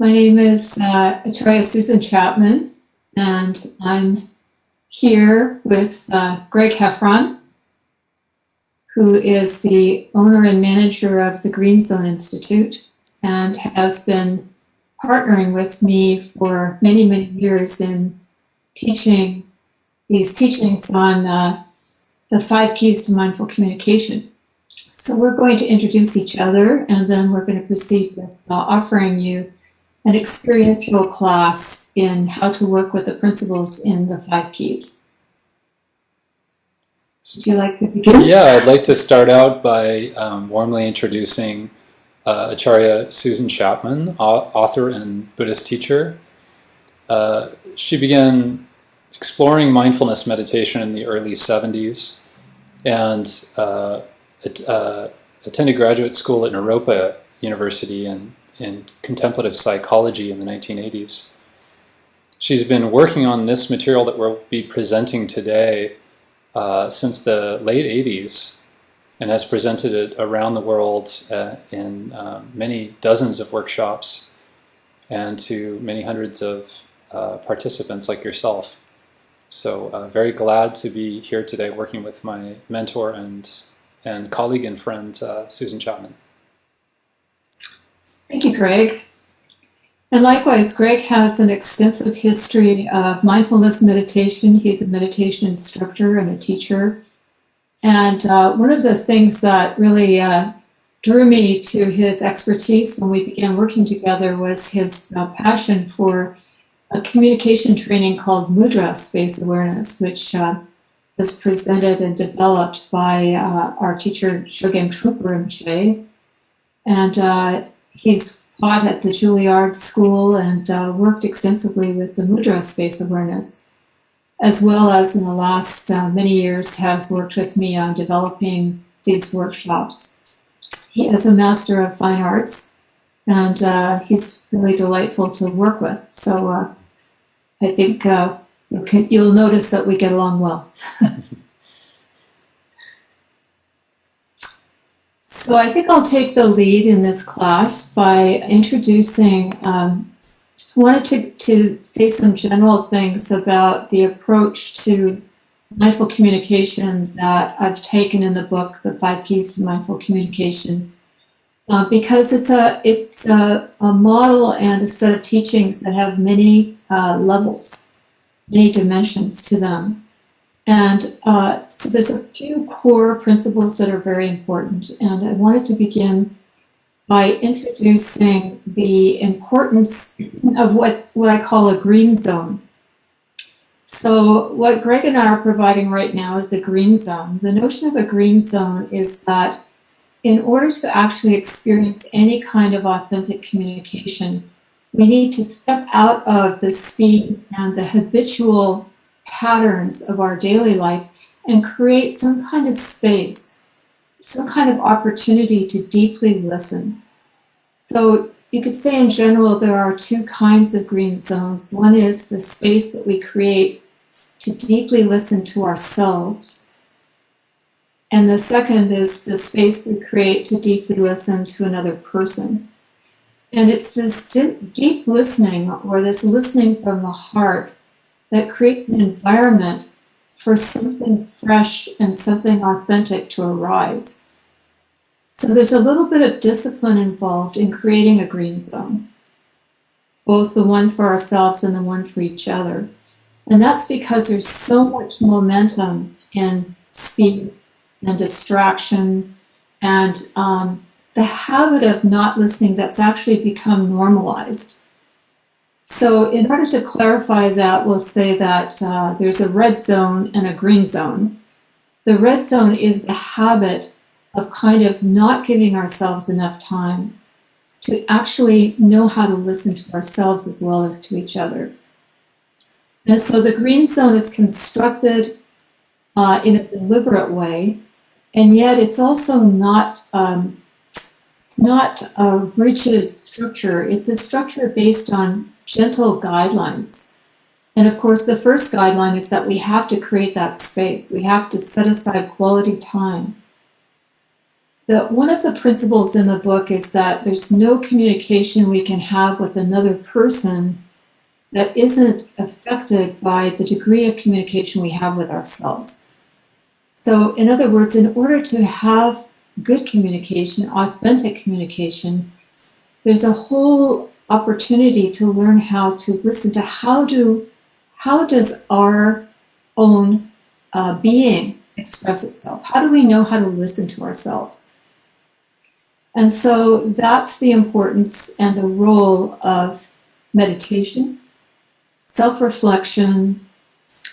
My name is Acharya Susan Chapman, and I'm here with Greg Heffron, who is the owner and manager of the Green Zone Institute and has been partnering with me for many, many years in teaching these teachings on the 5 keys to mindful communication. So we're going to introduce each other, and then we're going to proceed with offering you an experiential class in how to work with the principles in the 5 keys. Would you like to begin? Yeah, I'd like to start out by warmly introducing Acharya Susan Chapman, author and Buddhist teacher. She began exploring mindfulness meditation in the early 70s and attended graduate school at Naropa University in contemplative psychology in the 1980s. She's been working on this material that we'll be presenting today since the late 80s and has presented it around the world in many dozens of workshops and to many hundreds of participants like yourself. So very glad to be here today working with my mentor and colleague and friend, Susan Chapman. Thank you, Greg. And likewise, Greg has an extensive history of mindfulness meditation. He's a meditation instructor and a teacher. And one of the things that really drew me to his expertise when we began working together was his passion for a communication training called Mudra Space Awareness, which was presented and developed by our teacher, Shogam Trungpa Rinpoche. And he's taught at the Juilliard School and worked extensively with the Mudra Space Awareness, as well as in the last many years has worked with me on developing these workshops. He is a Master of Fine Arts, and he's really delightful to work with. So I think you'll notice that we get along well. So I think I'll take the lead in this class by introducing, wanted to say some general things about the approach to mindful communication that I've taken in the book, The 5 Keys to Mindful Communication, because it's a model and a set of teachings that have many levels, many dimensions to them. And so there's a few core principles that are very important. And I wanted to begin by introducing the importance of what I call a green zone. So what Greg and I are providing right now is a green zone. The notion of a green zone is that in order to actually experience any kind of authentic communication, we need to step out of the speed and the habitual patterns of our daily life and create some kind of space, some kind of opportunity to deeply listen. So you could say in general there are 2 kinds of green zones. One is the space that we create to deeply listen to ourselves. And the second is the space we create to deeply listen to another person. And it's this deep listening, or this listening from the heart, that creates an environment for something fresh and something authentic to arise. So there's a little bit of discipline involved in creating a green zone, both the one for ourselves and the one for each other. And that's because there's so much momentum in speed and distraction and the habit of not listening that's actually become normalized. So in order to clarify that, we'll say that there's a red zone and a green zone. The red zone is the habit of kind of not giving ourselves enough time to actually know how to listen to ourselves as well as to each other. And so the green zone is constructed in a deliberate way, and yet it's also not a rigid structure. It's a structure based on gentle guidelines. And of course, the first guideline is that we have to create that space. We have to set aside quality time. One of the principles in the book is that there's no communication we can have with another person that isn't affected by the degree of communication we have with ourselves. So, in other words, in order to have good communication, authentic communication, there's a whole opportunity to learn how to listen to how does our own being express itself? How do we know how to listen to ourselves? And so that's the importance and the role of meditation, self-reflection,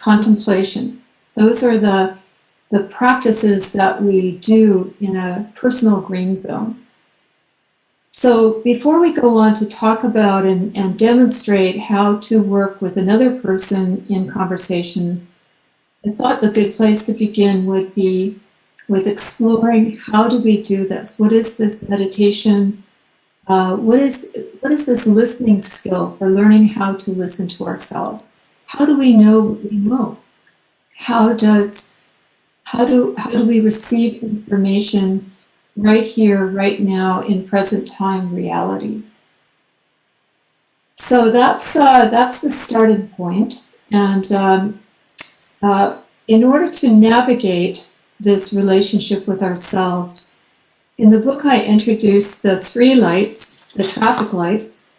contemplation. Those are the practices that we do in a personal green zone. So before we go on to talk about and demonstrate how to work with another person in conversation, I thought the good place to begin would be with exploring how do we do this? What is this meditation? What is this listening skill for learning how to listen to ourselves? How do we know what we know? How do we receive information right here, right now, in present time reality? So that's the starting point. And in order to navigate this relationship with ourselves, in the book I introduced the 3 lights, the traffic lights.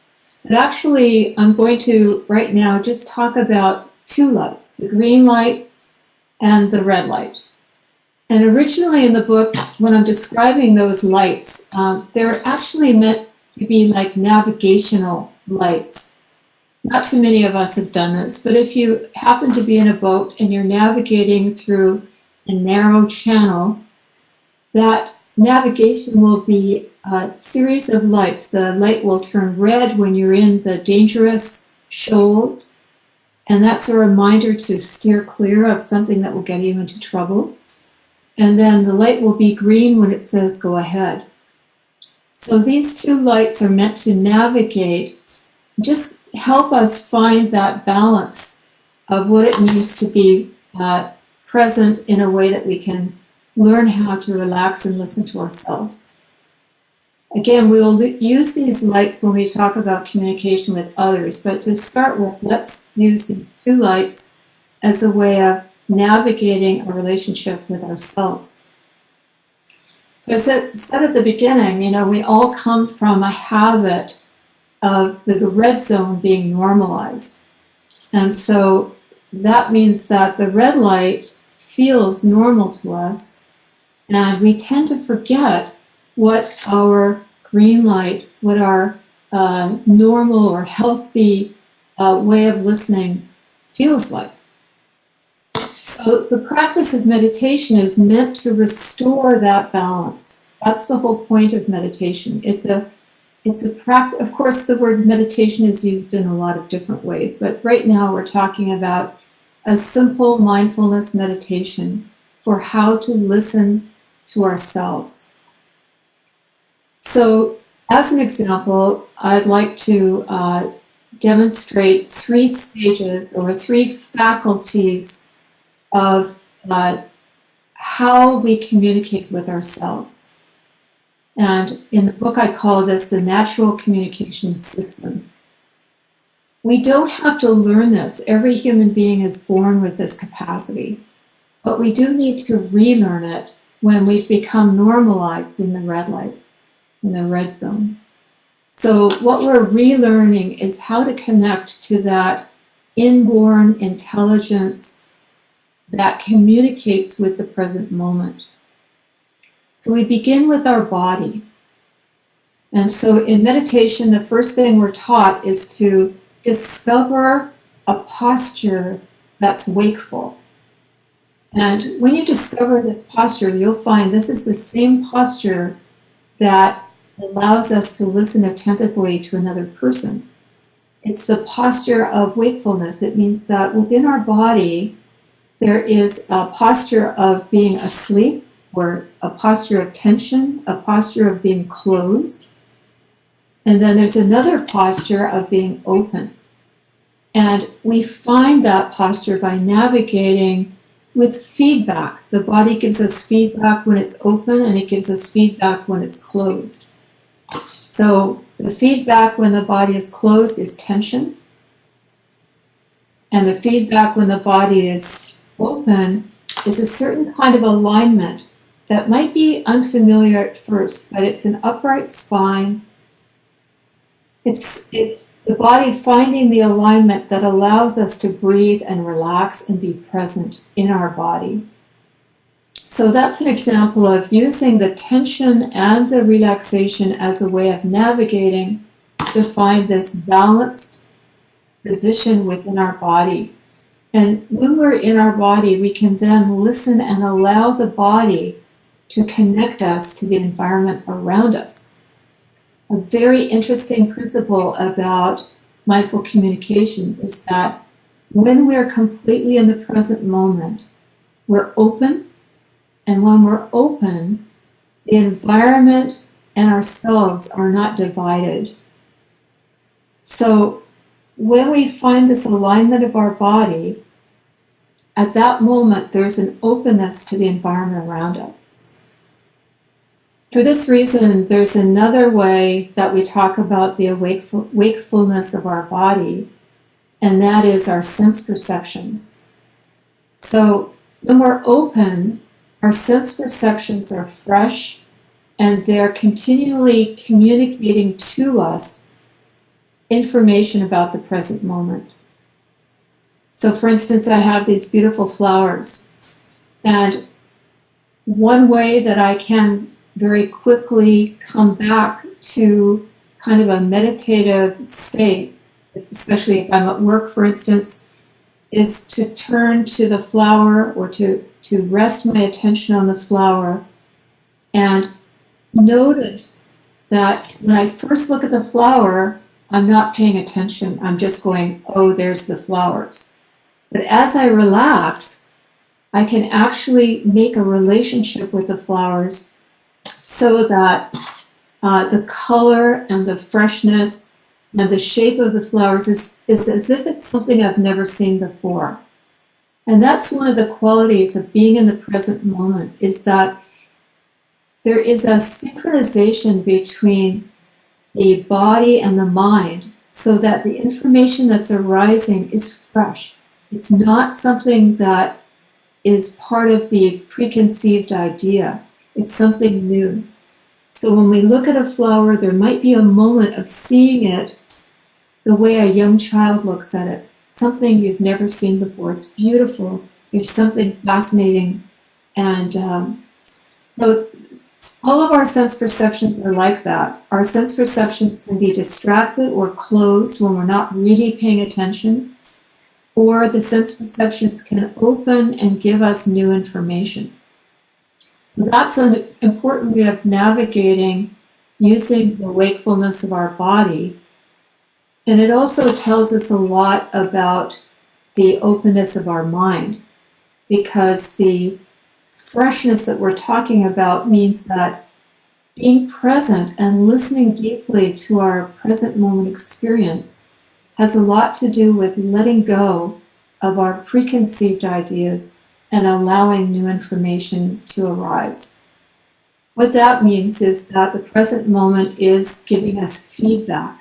But actually, I'm going to right now just talk about 2 lights, the green light and the red light. And originally in the book, when I'm describing those lights, they're actually meant to be like navigational lights. Not too many of us have done this, but if you happen to be in a boat and you're navigating through a narrow channel, that navigation will be a series of lights. The light will turn red when you're in the dangerous shoals, and that's a reminder to steer clear of something that will get you into trouble. And then the light will be green when it says go ahead. So these 2 lights are meant to navigate, just help us find that balance of what it means to be present in a way that we can learn how to relax and listen to ourselves. Again, we'll use these lights when we talk about communication with others, but to start with, let's use these 2 lights as a way of navigating a relationship with ourselves. So I said at the beginning, we all come from a habit of the red zone being normalized. And so that means that the red light feels normal to us, and we tend to forget what our green light, what our normal or healthy way of listening feels like. So the practice of meditation is meant to restore that balance. That's the whole point of meditation. It's a practice. Of course, the word meditation is used in a lot of different ways, but right now we're talking about a simple mindfulness meditation for how to listen to ourselves. So, as an example, I'd like to demonstrate 3 stages or 3 faculties of how we communicate with ourselves. And in the book, I call this the natural communication system. We don't have to learn this. Every human being is born with this capacity, but we do need to relearn it when we've become normalized in the red light, in the red zone. So what we're relearning is how to connect to that inborn intelligence that communicates with the present moment. So we begin with our body. And so in meditation, the first thing we're taught is to discover a posture that's wakeful. And when you discover this posture, you'll find this is the same posture that allows us to listen attentively to another person. It's the posture of wakefulness. It means that within our body, there is a posture of being asleep, or a posture of tension, a posture of being closed. And then there's another posture of being open. And we find that posture by navigating with feedback. The body gives us feedback when it's open, and it gives us feedback when it's closed. So the feedback when the body is closed is tension, and the feedback when the body is open is a certain kind of alignment that might be unfamiliar at first, but it's an upright spine. It's the body finding the alignment that allows us to breathe and relax and be present in our body. So that's an example of using the tension and the relaxation as a way of navigating to find this balanced position within our body. And when we're in our body, we can then listen and allow the body to connect us to the environment around us. A very interesting principle about mindful communication is that when we're completely in the present moment, we're open. And when we're open, the environment and ourselves are not divided. So when we find this alignment of our body, at that moment, there's an openness to the environment around us. For this reason, there's another way that we talk about the wakefulness of our body, and that is our sense perceptions. So when we're open, our sense perceptions are fresh, and they're continually communicating to us information about the present moment. So for instance, I have these beautiful flowers, and one way that I can very quickly come back to kind of a meditative state, especially if I'm at work, for instance, is to turn to the flower or to rest my attention on the flower and notice that when I first look at the flower, I'm not paying attention. I'm just going, oh, there's the flowers. But as I relax, I can actually make a relationship with the flowers so that the color and the freshness and the shape of the flowers is as if it's something I've never seen before. And that's one of the qualities of being in the present moment, is that there is a synchronization between the body and the mind so that the information that's arising is fresh. It's not something that is part of the preconceived idea. It's something new. So when we look at a flower, there might be a moment of seeing it the way a young child looks at it, something you've never seen before. It's beautiful. There's something fascinating. And so all of our sense perceptions are like that. Our sense perceptions can be distracted or closed when we're not really paying attention, or the sense perceptions can open and give us new information. That's an important way of navigating using the wakefulness of our body. And it also tells us a lot about the openness of our mind, because the freshness that we're talking about means that being present and listening deeply to our present moment experience has a lot to do with letting go of our preconceived ideas and allowing new information to arise. What that means is that the present moment is giving us feedback,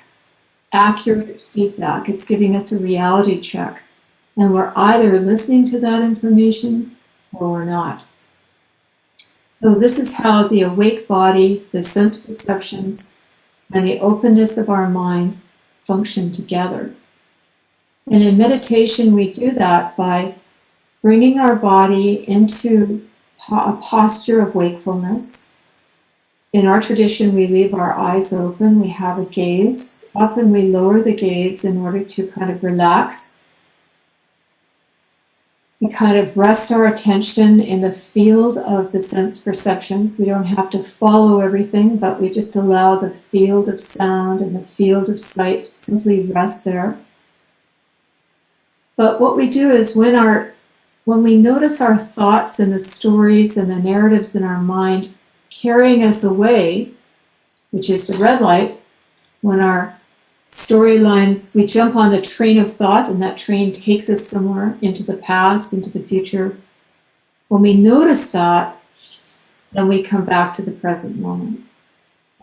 accurate feedback. It's giving us a reality check. And we're either listening to that information or we're not. So this is how the awake body, the sense perceptions, and the openness of our mind function together. And in meditation, we do that by bringing our body into a posture of wakefulness. In our tradition, we leave our eyes open, we have a gaze. Often we lower the gaze in order to kind of relax. We kind of rest our attention in the field of the sense perceptions. We don't have to follow everything, but we just allow the field of sound and the field of sight to simply rest there. But what we do is when we notice our thoughts and the stories and the narratives in our mind carrying us away, which is the red light, when our storylines, we jump on the train of thought and that train takes us somewhere into the past, into the future, When we notice that, then we come back to the present moment.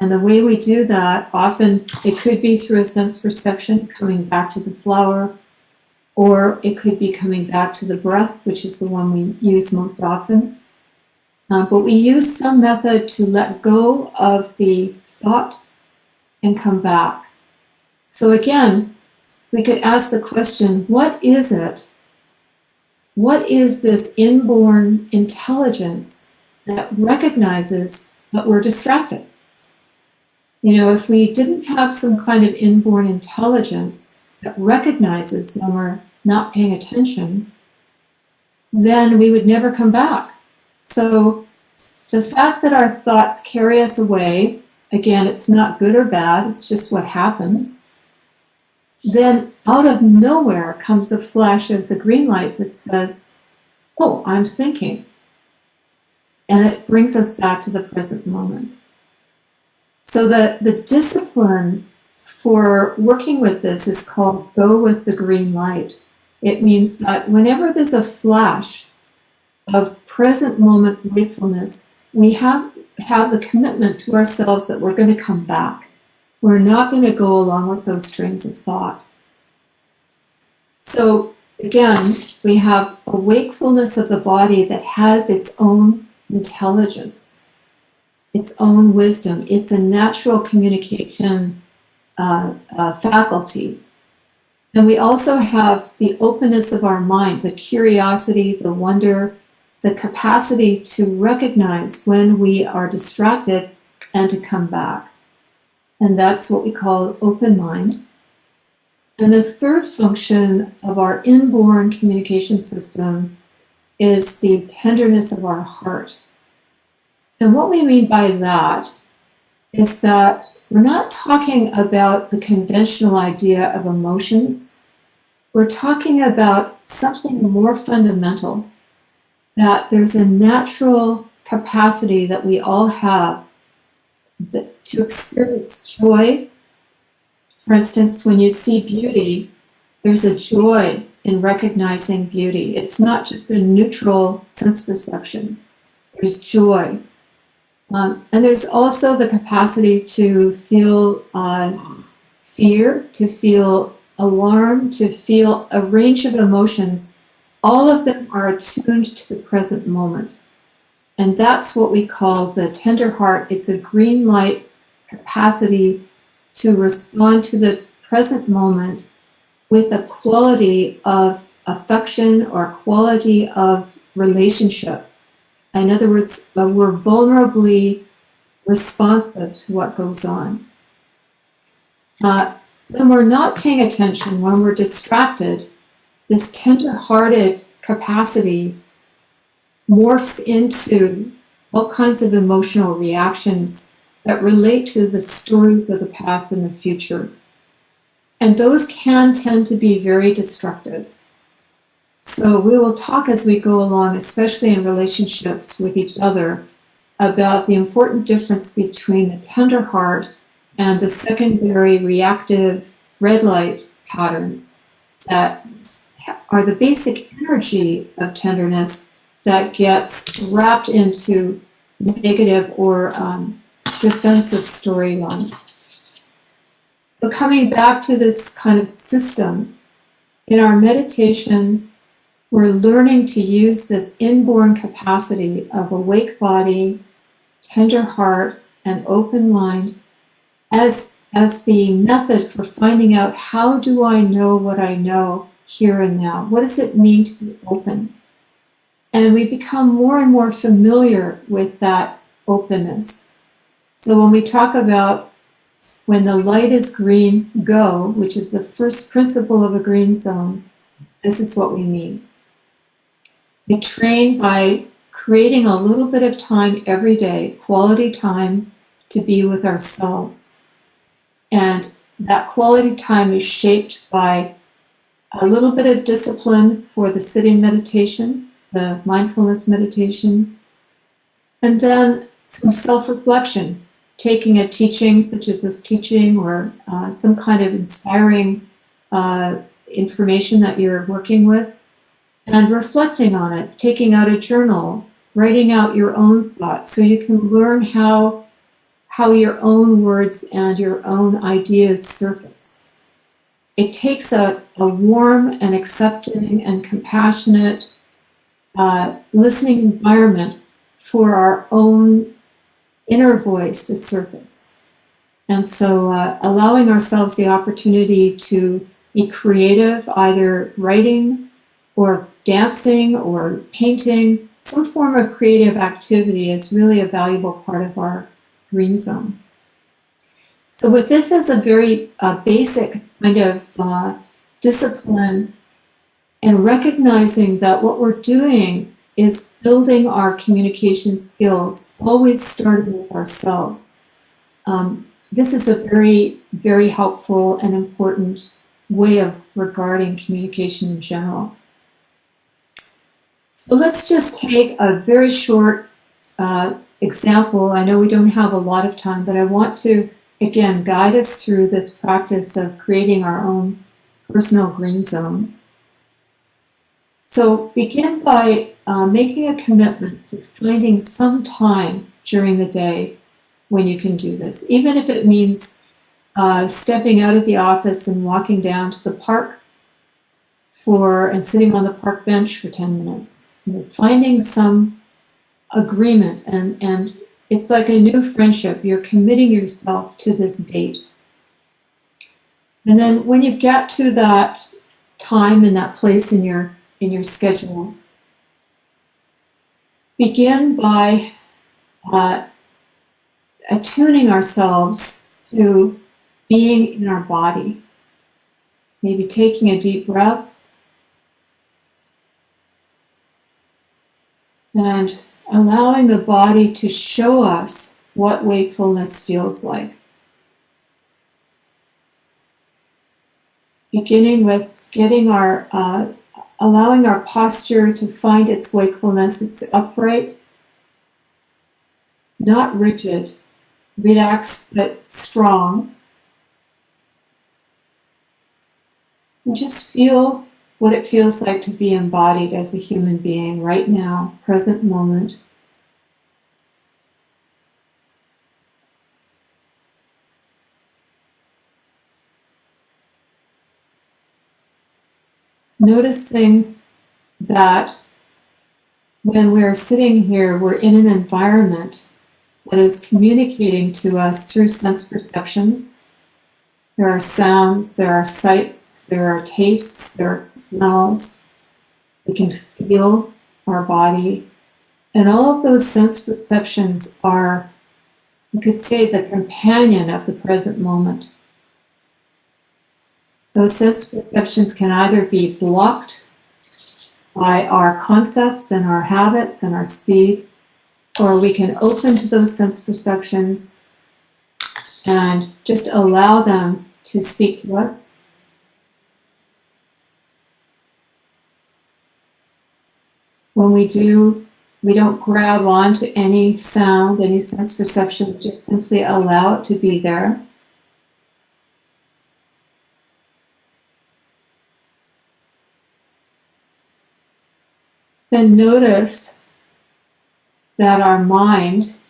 And the way we do that, often it could be through a sense perception, coming back to the flower, or it could be coming back to the breath, which is the one we use most often. But we use some method to let go of the thought and come back. So again, we could ask the question, what is it? What is this inborn intelligence that recognizes that we're distracted? You know, if we didn't have some kind of inborn intelligence that recognizes when we're not paying attention, then we would never come back. So the fact that our thoughts carry us away, again, it's not good or bad, it's just what happens. Then out of nowhere comes a flash of the green light that says, oh, I'm thinking. And it brings us back to the present moment. So the discipline for working with this is called go with the green light. It means that whenever there's a flash of present moment wakefulness, we have the commitment to ourselves that we're going to come back. We're not going to go along with those trains of thought. So again, we have a wakefulness of the body that has its own intelligence, its own wisdom. It's a natural communication faculty. And we also have the openness of our mind, the curiosity, the wonder, the capacity to recognize when we are distracted and to come back. And that's what we call open mind. And the third function of our inborn communication system is the tenderness of our heart. And what we mean by that is that we're not talking about the conventional idea of emotions. We're talking about something more fundamental, that there's a natural capacity that we all have to experience joy. For instance, when you see beauty, there's a joy in recognizing beauty. It's not just a neutral sense perception. There's joy. And there's also the capacity to feel fear, to feel alarm, to feel a range of emotions. All of them are attuned to the present moment. And that's what we call the tender heart. It's a green light capacity to respond to the present moment with a quality of affection or quality of relationship. In other words, we're vulnerably responsive to what goes on. When we're not paying attention, when we're distracted, this tender-hearted capacity morphs into all kinds of emotional reactions that relate to the stories of the past and the future. And those can tend to be very destructive. So we will talk as we go along, especially in relationships with each other, about the important difference between the tender heart and the secondary reactive red light patterns that are the basic energy of tenderness that gets wrapped into negative or defensive storylines. So coming back to this kind of system, in our meditation, we're learning to use this inborn capacity of awake body, tender heart, and open mind as the method for finding out how do I know what I know here and now? What does it mean to be open? And we become more and more familiar with that openness. So when we talk about when the light is green, go, which is the first principle of a green zone, this is what we mean. We train by creating a little bit of time every day, quality time to be with ourselves. And that quality time is shaped by a little bit of discipline for the sitting meditation, the mindfulness meditation, and then some self-reflection, taking a teaching such as this teaching or some kind of inspiring information that you're working with, and reflecting on it, taking out a journal, writing out your own thoughts so you can learn how your own words and your own ideas surface. It takes a warm and accepting and compassionate listening environment for our own inner voice to surface. And so allowing ourselves the opportunity to be creative, either writing or dancing or painting, some form of creative activity is really a valuable part of our green zone. So with this as a very basic kind of discipline, and recognizing that what we're doing is building our communication skills, always starting with ourselves. This is a very, very helpful and important way of regarding communication in general. So let's just take a very short example. I know we don't have a lot of time, but I want to, again, guide us through this practice of creating our own personal green zone. So begin by making a commitment to finding some time during the day when you can do this, even if it means stepping out of the office and walking down to the park and sitting on the park bench for 10 minutes. Finding some agreement, and it's like a new friendship. You're committing yourself to this date. And then when you get to that time and that place in your schedule, begin by attuning ourselves to being in our body. Maybe taking a deep breath and allowing the body to show us what wakefulness feels like. Beginning with allowing our posture to find its wakefulness. It's upright, not rigid, relaxed but strong. And just feel what it feels like to be embodied as a human being right now, present moment. Noticing that when we're sitting here, we're in an environment that is communicating to us through sense perceptions. There are sounds, there are sights, there are tastes, there are smells. We can feel our body. And all of those sense perceptions are, you could say, the companion of the present moment. Those sense perceptions can either be blocked by our concepts and our habits and our speed, or we can open to those sense perceptions and just allow them to speak to us. When we do, we don't grab onto any sound, any sense perception, just simply allow it to be there. Then notice that our mind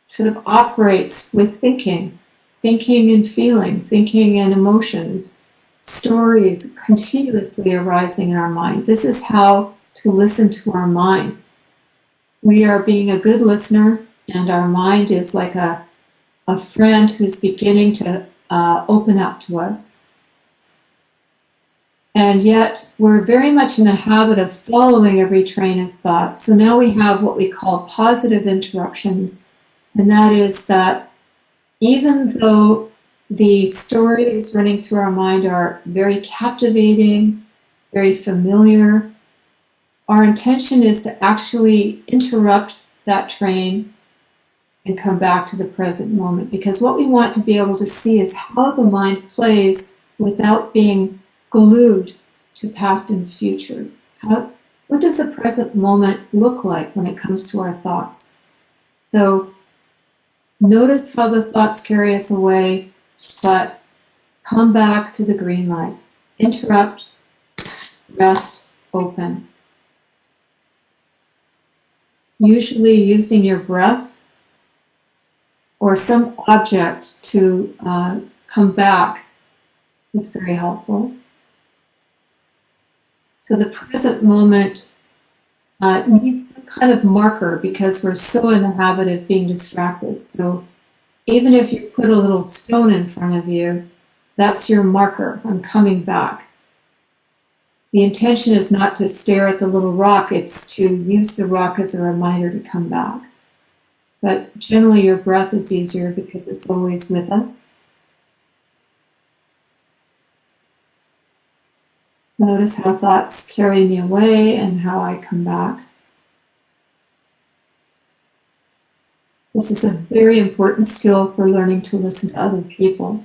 sort of operates with thinking and feeling, thinking and emotions, stories continuously arising in our mind. This is how to listen to our mind. We are being a good listener, and our mind is like a friend who's beginning to open up to us. And yet we're very much in the habit of following every train of thought. So now we have what we call positive interruptions. And that is that even though the stories running through our mind are very captivating, very familiar, our intention is to actually interrupt that train and come back to the present moment. Because what we want to be able to see is how the mind plays without being glued to past and future. What does the present moment look like when it comes to our thoughts? So notice how the thoughts carry us away, but come back to the green light. Interrupt, rest, open. Usually using your breath or some object to come back is very helpful. So the present moment needs some kind of marker because we're so in the habit of being distracted. So even if you put a little stone in front of you, that's your marker. I'm coming back. The intention is not to stare at the little rock, it's to use the rock as a reminder to come back. But generally your breath is easier because it's always with us. Notice how thoughts carry me away and how I come back. This is a very important skill for learning to listen to other people.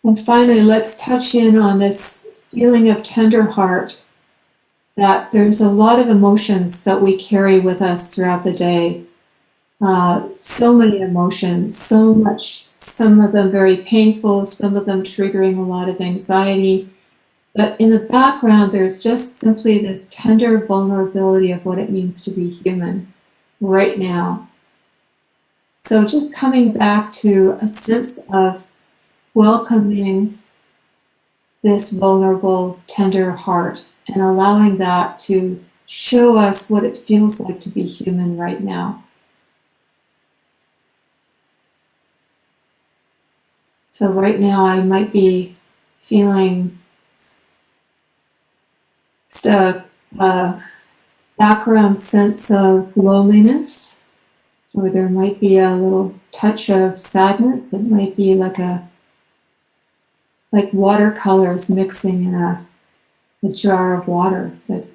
And finally, let's touch in on this feeling of tender heart, that there's a lot of emotions that we carry with us throughout the day. So many emotions, so much, some of them very painful, some of them triggering a lot of anxiety. But in the background, there's just simply this tender vulnerability of what it means to be human right now. So just coming back to a sense of welcoming this vulnerable, tender heart and allowing that to show us what it feels like to be human right now. So right now I might be feeling just a background sense of loneliness, or there might be a little touch of sadness. It might be like watercolors mixing in a jar of water, but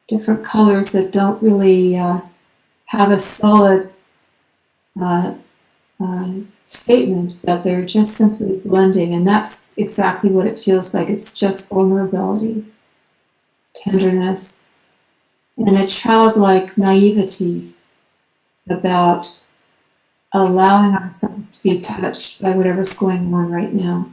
different colors that don't really have a solid statement, that they're just simply blending, and that's exactly what it feels like. It's just vulnerability, tenderness, and a childlike naivety about allowing ourselves to be touched by whatever's going on right now.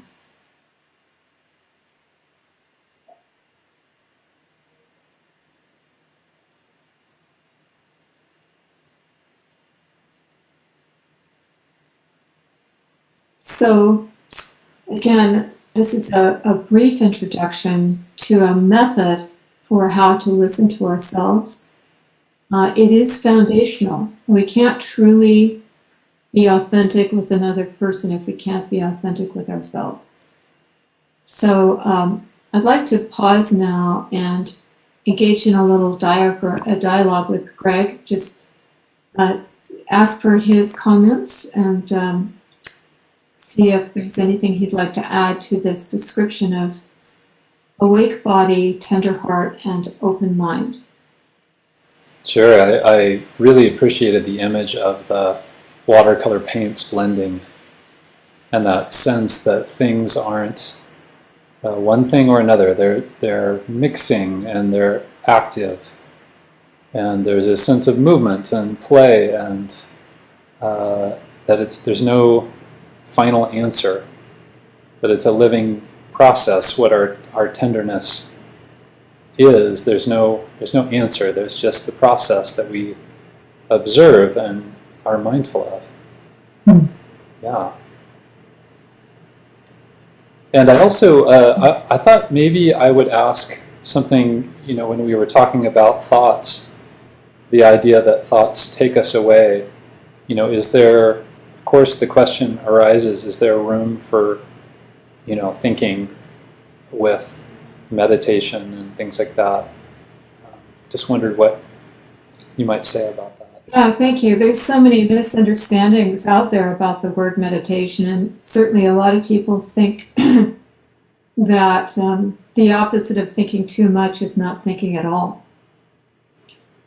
So again, this is a brief introduction to a method for how to listen to ourselves. It is foundational. We can't truly be authentic with another person if we can't be authentic with ourselves. So I'd like to pause now and engage in a little dialogue with Greg. Just ask for his comments and see if there's anything he'd like to add to this description of awake body, tender heart, and open mind. Sure, I really appreciated the image of the watercolor paints blending and that sense that things aren't one thing or another. They're mixing and they're active, and there's a sense of movement and play, and that there's no final answer, but it's a living process. What our tenderness is, there's no answer. There's just the process that we observe and are mindful of. Yeah. And I also I thought maybe I would ask something. When we were talking about thoughts, the idea that thoughts take us away. Is there? Of course, the question arises: is there room for thinking with meditation and things like that? Just wondered what you might say about that. Yeah, thank you. There's so many misunderstandings out there about the word meditation, and certainly a lot of people think that the opposite of thinking too much is not thinking at all.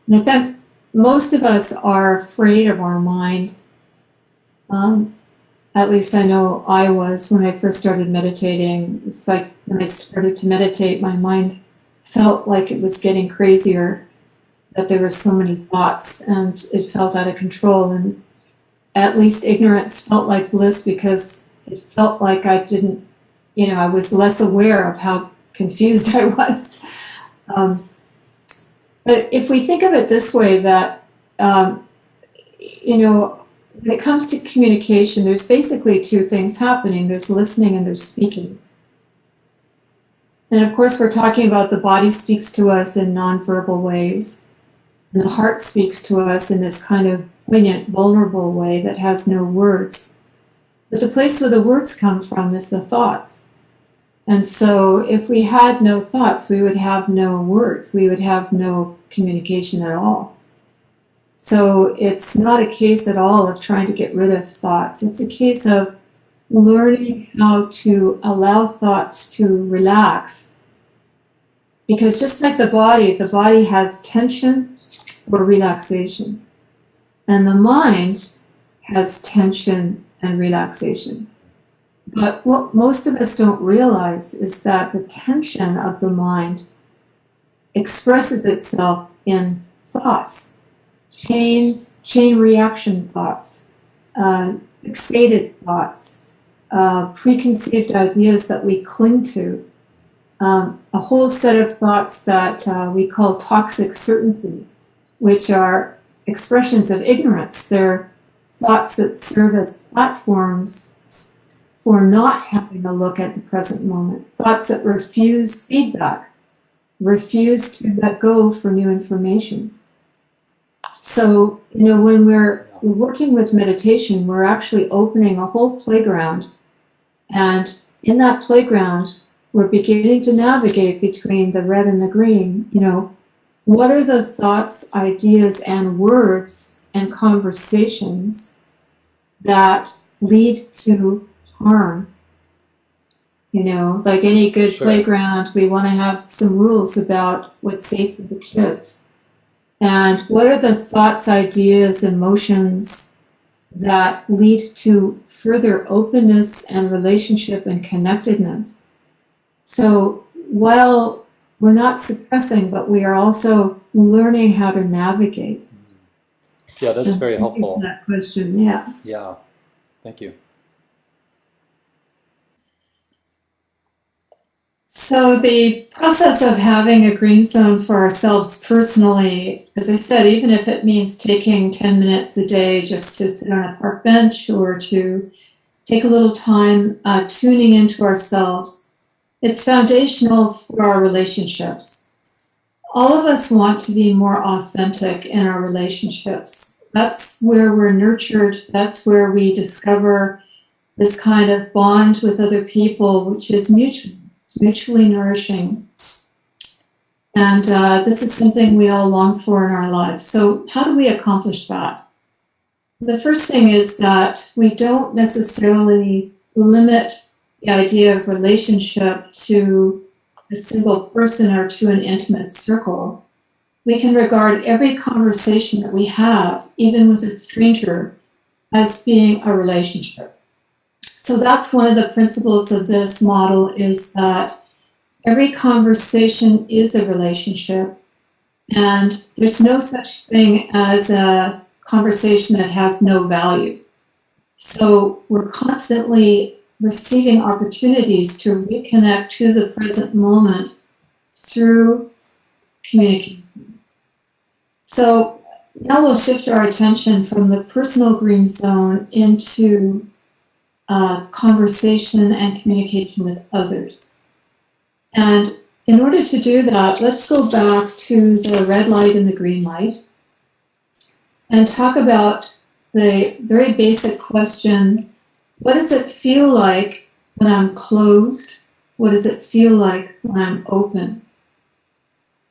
And in fact, most of us are afraid of our mind. At least I know I was when I first started meditating. It's like when I started to meditate, my mind felt like it was getting crazier, that there were so many thoughts and it felt out of control. And at least ignorance felt like bliss because it felt like I didn't, I was less aware of how confused I was. But if we think of it this way, that, when it comes to communication, there's basically two things happening. There's listening and there's speaking. And of course, we're talking about the body speaks to us in nonverbal ways, and the heart speaks to us in this kind of poignant, vulnerable way that has no words. But the place where the words come from is the thoughts. And so if we had no thoughts, we would have no words. We would have no communication at all. So it's not a case at all of trying to get rid of thoughts. It's a case of learning how to allow thoughts to relax. Because just like the body has tension or relaxation. And the mind has tension and relaxation. But what most of us don't realize is that the tension of the mind expresses itself in thoughts, chain reaction thoughts, fixated thoughts, preconceived ideas that we cling to, a whole set of thoughts that we call toxic certainty, which are expressions of ignorance. They're thoughts that serve as platforms for not having a look at the present moment, thoughts that refuse feedback, refuse to let go for new information. So, when we're working with meditation, we're actually opening a whole playground. And in that playground, we're beginning to navigate between the red and the green. What are the thoughts, ideas, and words and conversations that lead to harm? Like any good Sure. playground, we want to have some rules about what's safe for the kids. And what are the thoughts, ideas, emotions that lead to further openness and relationship and connectedness? So while we're not suppressing, but we are also learning how to navigate. Yeah, that's And very thank you helpful. for that question, yeah. Yeah, thank you. So the process of having a green zone for ourselves personally, as I said, even if it means taking 10 minutes a day just to sit on a park bench or to take a little time tuning into ourselves, it's foundational for our relationships. All of us want to be more authentic in our relationships. That's where we're nurtured. That's where we discover this kind of bond with other people, which is mutual. It's mutually nourishing. And this is something we all long for in our lives. So how do we accomplish that? The first thing is that we don't necessarily limit the idea of relationship to a single person or to an intimate circle. We can regard every conversation that we have, even with a stranger, as being a relationship. So that's one of the principles of this model, is that every conversation is a relationship, and there's no such thing as a conversation that has no value. So we're constantly receiving opportunities to reconnect to the present moment through communication. So now we'll shift our attention from the personal green zone into conversation and communication with others. And in order to do that, let's go back to the red light and the green light and talk about the very basic question: what does it feel like when I'm closed? What does it feel like when I'm open?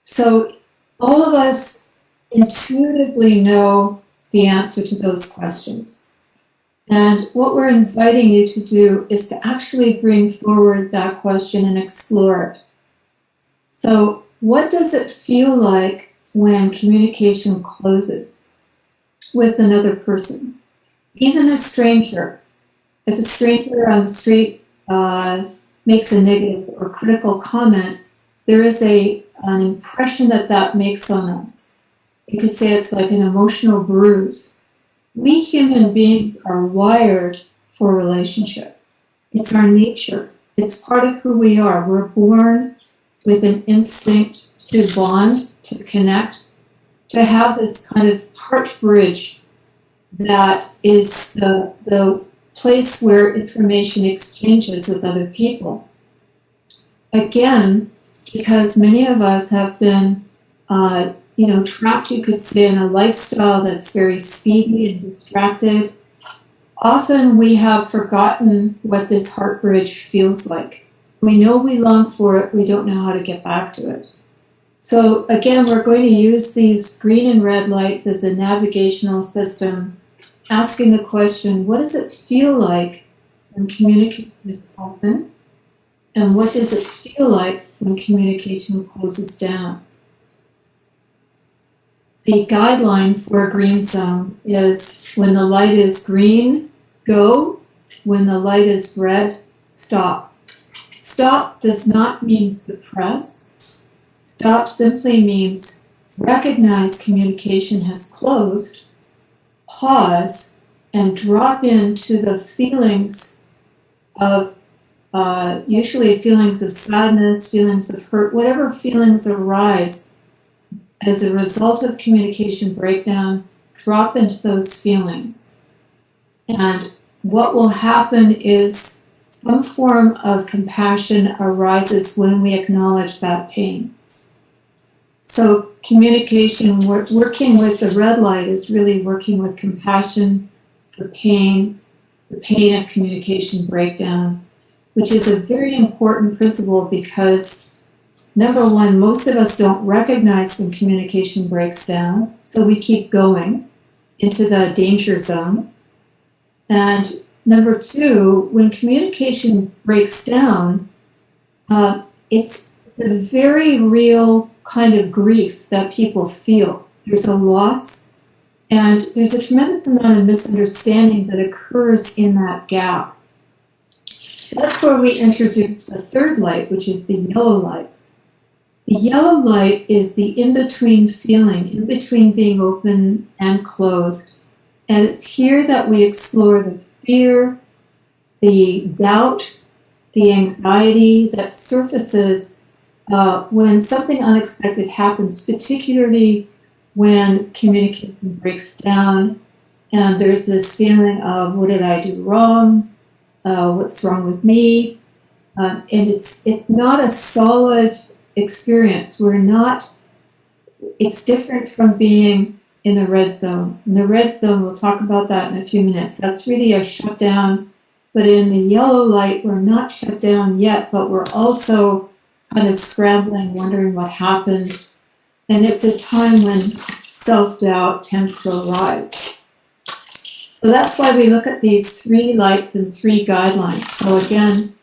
So all of us intuitively know the answer to those questions. And what we're inviting you to do is to actually bring forward that question and explore it. So what does it feel like when communication closes with another person? Even a stranger. If a stranger on the street makes a negative or critical comment, there is an impression that makes on us. You could say it's like an emotional bruise. We human beings are wired for relationship. It's our nature. It's part of who we are. We're born with an instinct to bond, to connect, to have this kind of heart bridge that is the place where information exchanges with other people. Again, because many of us have been, trapped, you could say, in a lifestyle that's very speedy and distracted. Often we have forgotten what this heart bridge feels like. We know we long for it, we don't know how to get back to it. So again, we're going to use these green and red lights as a navigational system, asking the question, what does it feel like when communication is open? And what does it feel like when communication closes down? The guideline for a green zone is when the light is green, go. When the light is red, stop. Stop does not mean suppress. Stop simply means recognize communication has closed, pause, and drop into the feelings of, usually feelings of sadness, feelings of hurt, whatever feelings arise as a result of communication breakdown, drop into those feelings. And what will happen is some form of compassion arises when we acknowledge that pain. So communication, working with the red light is really working with compassion for pain, the pain of communication breakdown, which is a very important principle because, number one, most of us don't recognize when communication breaks down, so we keep going into the danger zone. And number two, when communication breaks down, it's a very real kind of grief that people feel. There's a loss, and there's a tremendous amount of misunderstanding that occurs in that gap. That's where we introduce the third light, which is the yellow light. The yellow light is the in-between feeling, in between being open and closed. And it's here that we explore the fear, the doubt, the anxiety that surfaces when something unexpected happens, particularly when communication breaks down and there's this feeling of, what did I do wrong? What's wrong with me? And it's not a solid experience. It's different from being in the red zone. In the red zone, we'll talk about that in a few minutes. That's really a shutdown. But in the yellow light, we're not shut down yet, but we're also kind of scrambling, wondering what happened. And it's a time when self-doubt tends to arise. So that's why we look at these three lights and three guidelines. So again,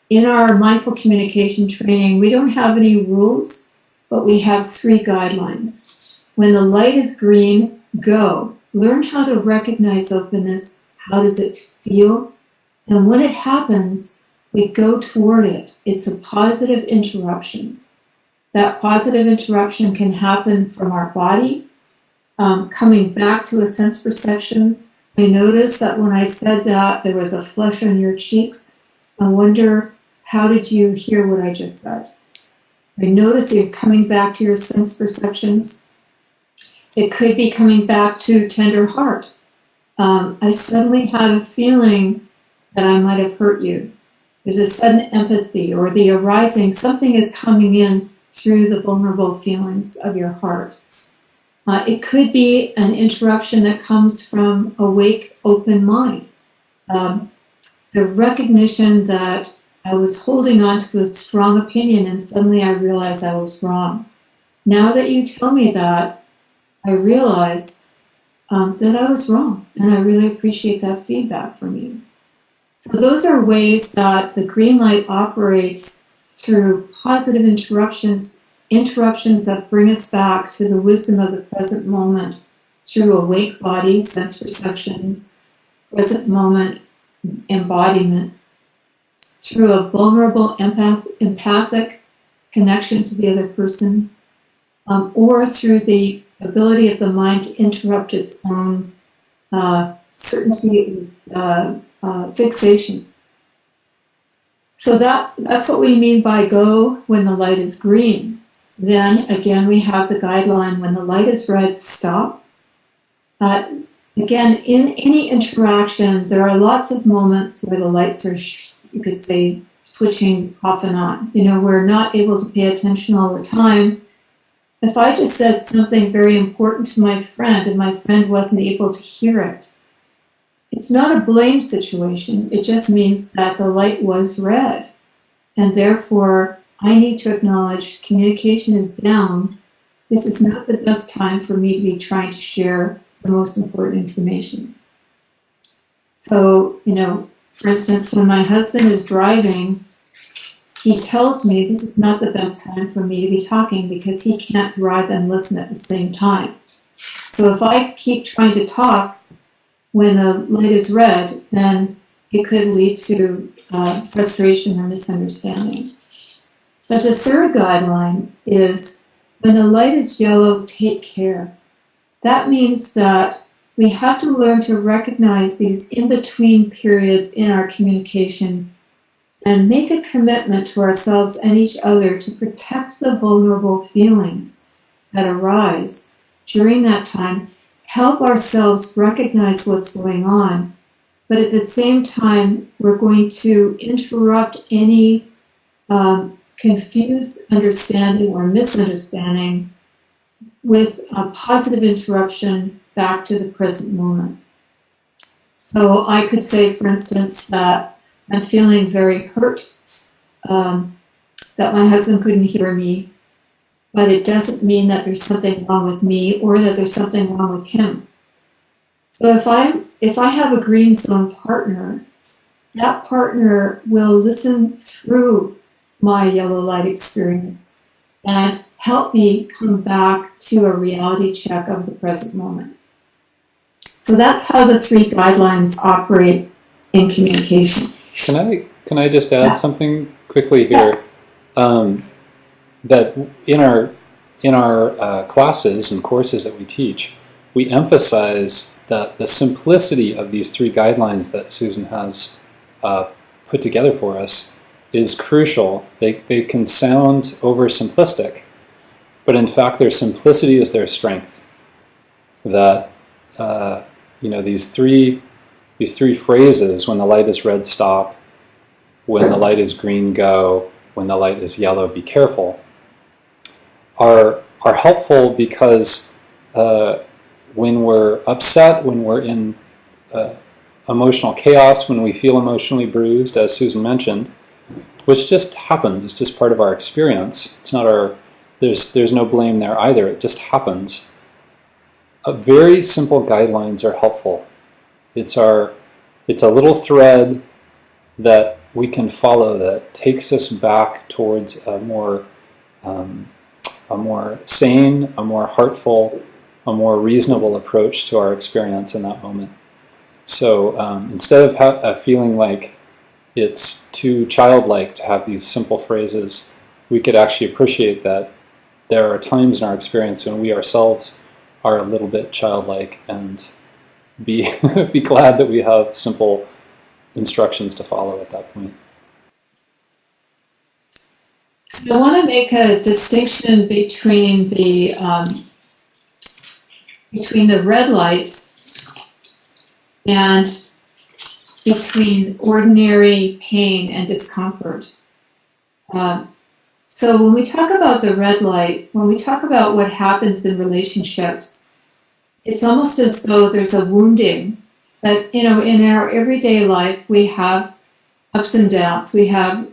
in our mindful communication training, we don't have any rules, but we have three guidelines. When the light is green, go. Learn how to recognize openness. How does it feel? And when it happens, we go toward it. It's a positive interruption. That positive interruption can happen from our body, coming back to a sense perception. I noticed that when I said that, there was a flush on your cheeks. I wonder, how did you hear what I just said? I notice you're coming back to your sense perceptions. It could be coming back to tender heart. I suddenly had a feeling that I might have hurt you. There's a sudden empathy or the arising, something is coming in through the vulnerable feelings of your heart. It could be an interruption that comes from awake, open mind. The recognition that I was holding on to a strong opinion and suddenly I realized I was wrong. Now that you tell me that, I realize that I was wrong, and I really appreciate that feedback from you. So those are ways that the green light operates through positive interruptions that bring us back to the wisdom of the present moment through awake body, sense perceptions, present moment embodiment, through a vulnerable empathic connection to the other person, or through the ability of the mind to interrupt its own certainty, fixation. So that's what we mean by go when the light is green. Then again, we have the guideline when the light is red, stop. Again, in any interaction, there are lots of moments where the lights are, you could say, switching off and on. We're not able to pay attention all the time. If I just said something very important to my friend and my friend wasn't able to hear it, it's not a blame situation. It just means that the light was red. And therefore, I need to acknowledge communication is down. This is not the best time for me to be trying to share the most important information. So, for instance, when my husband is driving, he tells me this is not the best time for me to be talking because he can't drive and listen at the same time. So if I keep trying to talk when the light is red, then it could lead to frustration or misunderstanding. But the third guideline is when the light is yellow, take care. That means that we have to learn to recognize these in-between periods in our communication and make a commitment to ourselves and each other to protect the vulnerable feelings that arise during that time, help ourselves recognize what's going on, but at the same time, we're going to interrupt any confused understanding or misunderstanding with a positive interruption back to the present moment. So I could say, for instance, that I'm feeling very hurt, that my husband couldn't hear me, but it doesn't mean that there's something wrong with me or that there's something wrong with him. So if I have a green zone partner, that partner will listen through my yellow light experience and help me come back to a reality check of the present moment. So that's how the three guidelines operate in communication. Can I just add something quickly here? That in our classes and courses that we teach, we emphasize that the simplicity of these three guidelines that Susan has put together for us is crucial. They can sound oversimplistic, but in fact their simplicity is their strength. That these three phrases: when the light is red, stop; when the light is green, go; when the light is yellow, be careful, are helpful because when we're upset, when we're in emotional chaos, when we feel emotionally bruised, as Susan mentioned, which just happens, it's just part of our experience. It's not there's no blame there either, it just happens. Very simple guidelines are helpful. It's a little thread that we can follow that takes us back towards a more sane, a more heartful, a more reasonable approach to our experience in that moment. So instead of feeling like it's too childlike to have these simple phrases, we could actually appreciate that there are times in our experience when we ourselves are a little bit childlike, and be glad that we have simple instructions to follow at that point. I want to make a distinction between the red light and between ordinary pain and discomfort. So when we talk about the red light, when we talk about what happens in relationships, it's almost as though there's a wounding that, in our everyday life, we have ups and downs. We have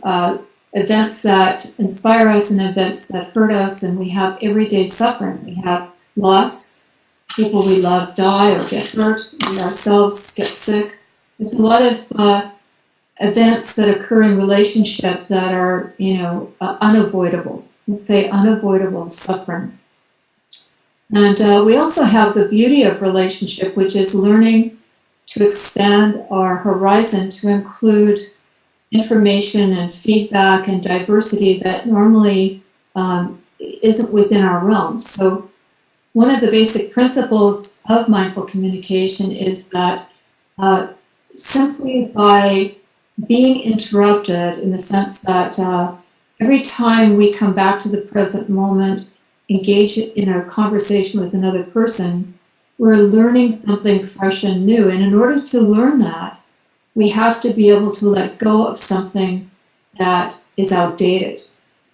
events that inspire us and events that hurt us, and we have everyday suffering. We have loss, people we love die or get hurt, we ourselves get sick. There's a lot of events that occur in relationships that are, unavoidable. Let's say unavoidable suffering. And we also have the beauty of relationship, which is learning to expand our horizon to include information and feedback and diversity that normally isn't within our realm. So one of the basic principles of mindful communication is that simply by being interrupted, in the sense that every time we come back to the present moment, engage in a conversation with another person, we're learning something fresh and new. And in order to learn that, we have to be able to let go of something that is outdated.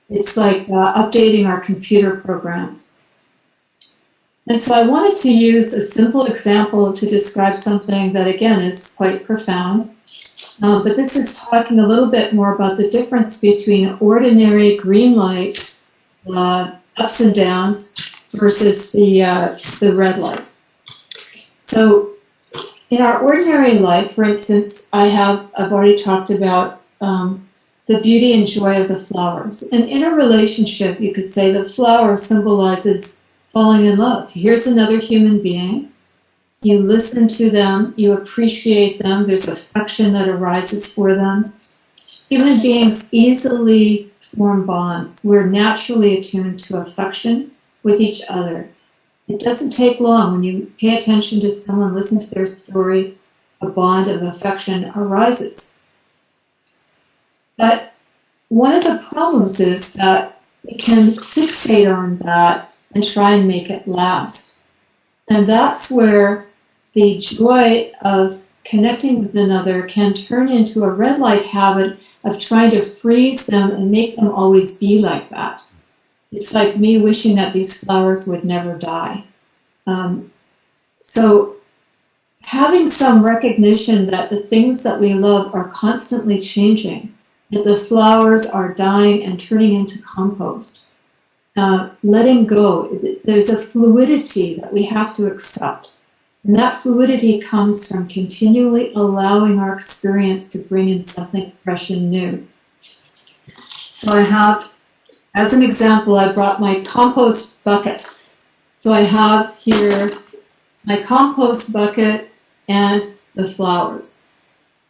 It's like updating our computer programs. And so I wanted to use a simple example to describe something that, again, is quite profound. But this is talking a little bit more about the difference between ordinary green light ups and downs versus the red light. So in our ordinary life, for instance, I've already talked about the beauty and joy of the flowers. And in a relationship, you could say the flower symbolizes falling in love. Here's another human being. You listen to them, you appreciate them, there's affection that arises for them. Human beings easily form bonds. We're naturally attuned to affection with each other. It doesn't take long. When you pay attention to someone, listen to their story, a bond of affection arises. But one of the problems is that we can fixate on that and try and make it last. And that's where the joy of connecting with another can turn into a red light habit of trying to freeze them and make them always be like that. It's like me wishing that these flowers would never die. So having some recognition that the things that we love are constantly changing, that the flowers are dying and turning into compost, letting go. There's a fluidity that we have to accept. And that fluidity comes from continually allowing our experience to bring in something fresh and new. So I have, as an example, I brought my compost bucket. So I have here my compost bucket and the flowers.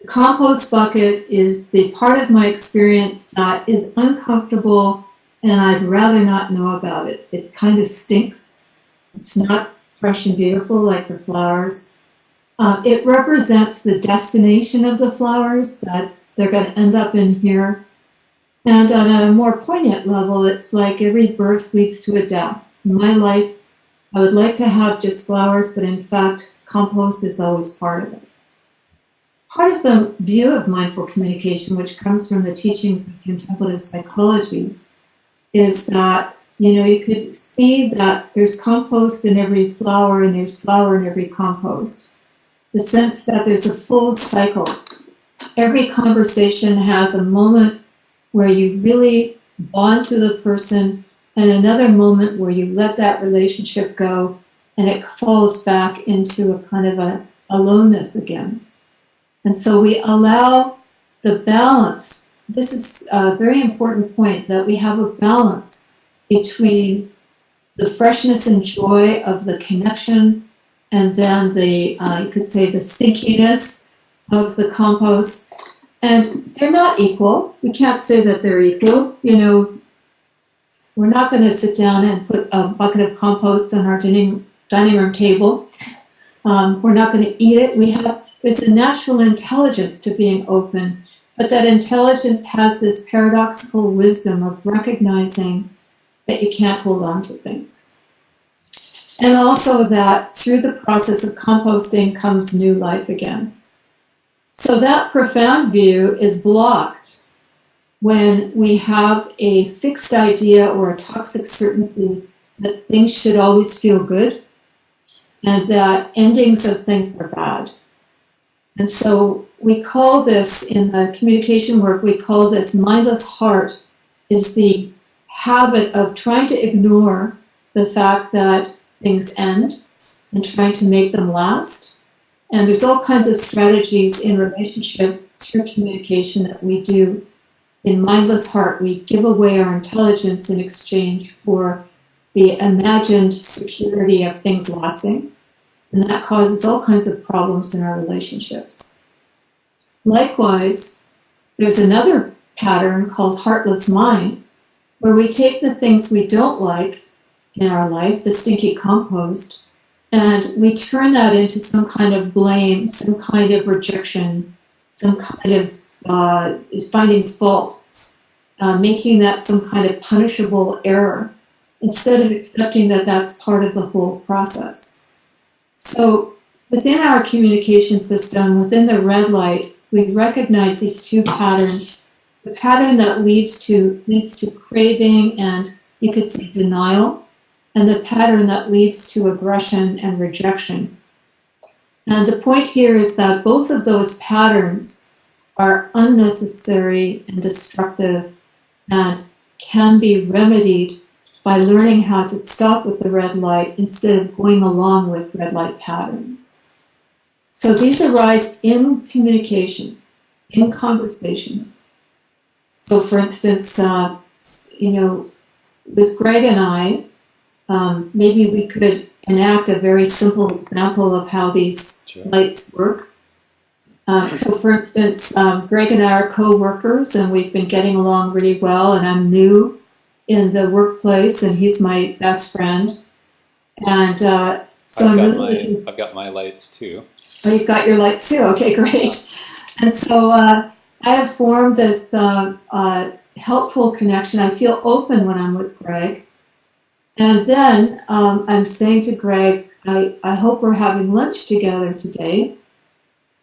The compost bucket is the part of my experience that is uncomfortable and I'd rather not know about it. It kind of stinks. It's not fresh and beautiful like the flowers. It represents the destination of the flowers, that they're going to end up in here. And on a more poignant level, it's like every birth leads to a death. In my life, I would like to have just flowers, but in fact, compost is always part of it. Part of the view of mindful communication, which comes from the teachings of contemplative psychology, is that, you could see that there's compost in every flower and there's flower in every compost. The sense that there's a full cycle. Every conversation has a moment where you really bond to the person and another moment where you let that relationship go and it falls back into a kind of a aloneness again. And so we allow the balance. This is a very important point, that we have a balance between the freshness and joy of the connection and then the, you could say, the stinkiness of the compost. And they're not equal. We can't say that they're equal. We're not going to sit down and put a bucket of compost on our dining room table. We're not going to eat it. There's a natural intelligence to being open, but that intelligence has this paradoxical wisdom of recognizing that you can't hold on to things. And also that through the process of composting comes new life again. So that profound view is blocked when we have a fixed idea or a toxic certainty that things should always feel good and that endings of things are bad. And so we call this, in the communication work, we call this mindless heart, is the habit of trying to ignore the fact that things end and trying to make them last. And there's all kinds of strategies in relationship through communication that we do. In mindless heart, we give away our intelligence in exchange for the imagined security of things lasting. And that causes all kinds of problems in our relationships. Likewise, there's another pattern called heartless mind, where we take the things we don't like in our life, the stinky compost, and we turn that into some kind of blame, some kind of rejection, some kind of finding fault, making that some kind of punishable error, instead of accepting that that's part of the whole process. So within our communication system, within the red light, we recognize these two patterns. The pattern that leads to craving and, you could say, denial, and the pattern that leads to aggression and rejection. And the point here is that both of those patterns are unnecessary and destructive and can be remedied by learning how to stop with the red light instead of going along with red light patterns. So these arise in communication, in conversation. So for instance, with Greg and I, maybe we could enact a very simple example of how these lights work. So for instance, Greg and I are co-workers, and we've been getting along really well, and I'm new in the workplace, and he's my best friend. And so I've got my lights too. Oh, you've got your lights too? Okay, great. And so I have formed this helpful connection. I feel open when I'm with Greg. And then I'm saying to Greg, I hope we're having lunch together today.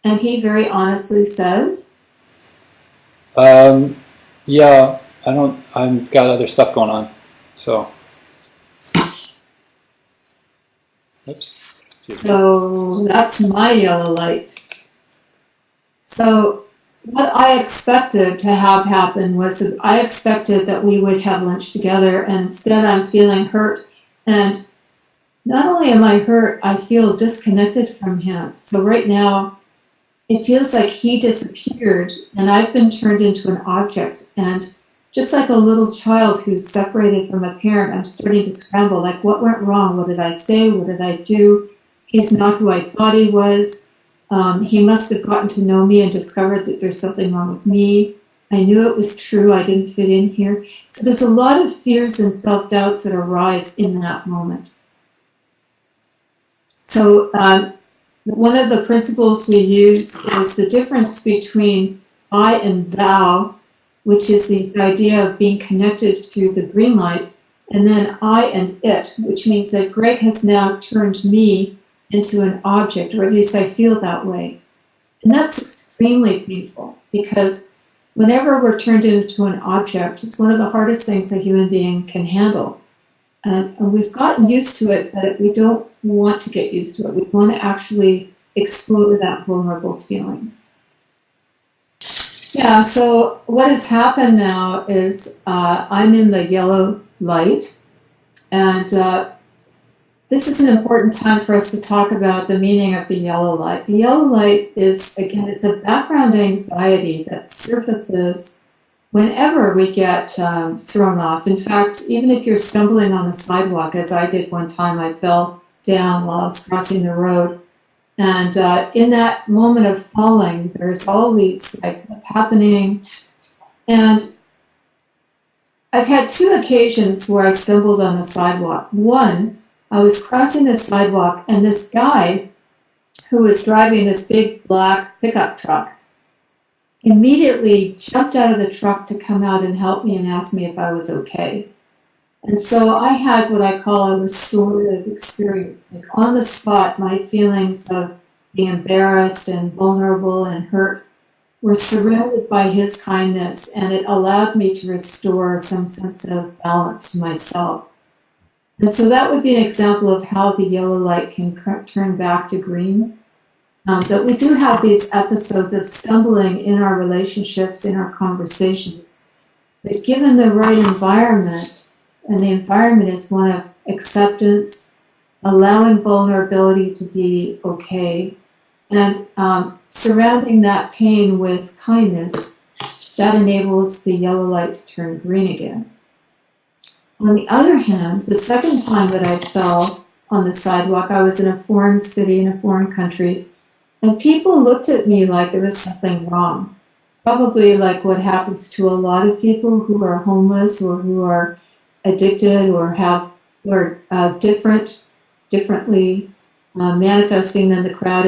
And he very honestly says, yeah, I've got other stuff going on. So, oops. So that's my yellow light. So what I expected to have happen was that I expected that we would have lunch together, and instead I'm feeling hurt. And not only am I hurt, I feel disconnected from him. So right now, it feels like he disappeared and I've been turned into an object. And just like a little child who's separated from a parent, I'm starting to scramble. Like, what went wrong? What did I say? What did I do? He's not who I thought he was. He must have gotten to know me and discovered that there's something wrong with me. I knew it was true. I didn't fit in here. So there's a lot of fears and self-doubts that arise in that moment. So one of the principles we use is the difference between I and thou, which is this idea of being connected through the green light, and then I and it, which means that Greg has now turned me into an object, or at least I feel that way. And that's extremely painful, because whenever we're turned into an object, it's one of the hardest things a human being can handle. And we've gotten used to it, but we don't want to get used to it. We want to actually explore that vulnerable feeling. Yeah, so what has happened now is I'm in the yellow light, and this is an important time for us to talk about the meaning of the yellow light. The yellow light is, again, it's a background anxiety that surfaces whenever we get thrown off. In fact, even if you're stumbling on the sidewalk, as I did one time, I fell down while I was crossing the road. And in that moment of falling, there's all these, like, what's happening? And I've had two occasions where I stumbled on the sidewalk. One, I was crossing the sidewalk, and this guy who was driving this big black pickup truck immediately jumped out of the truck to come out and help me and ask me if I was okay. And so I had what I call a restorative experience. Like, on the spot, my feelings of being embarrassed and vulnerable and hurt were surrounded by his kindness, and it allowed me to restore some sense of balance to myself. And so that would be an example of how the yellow light can turn back to green. That we do have these episodes of stumbling in our relationships, in our conversations. But given the right environment, and the environment is one of acceptance, allowing vulnerability to be okay, and surrounding that pain with kindness, that enables the yellow light to turn green again. On the other hand, the second time that I fell on the sidewalk, I was in a foreign city, in a foreign country, and people looked at me like there was something wrong. Probably like what happens to a lot of people who are homeless or who are addicted or have were differently manifesting than the crowd.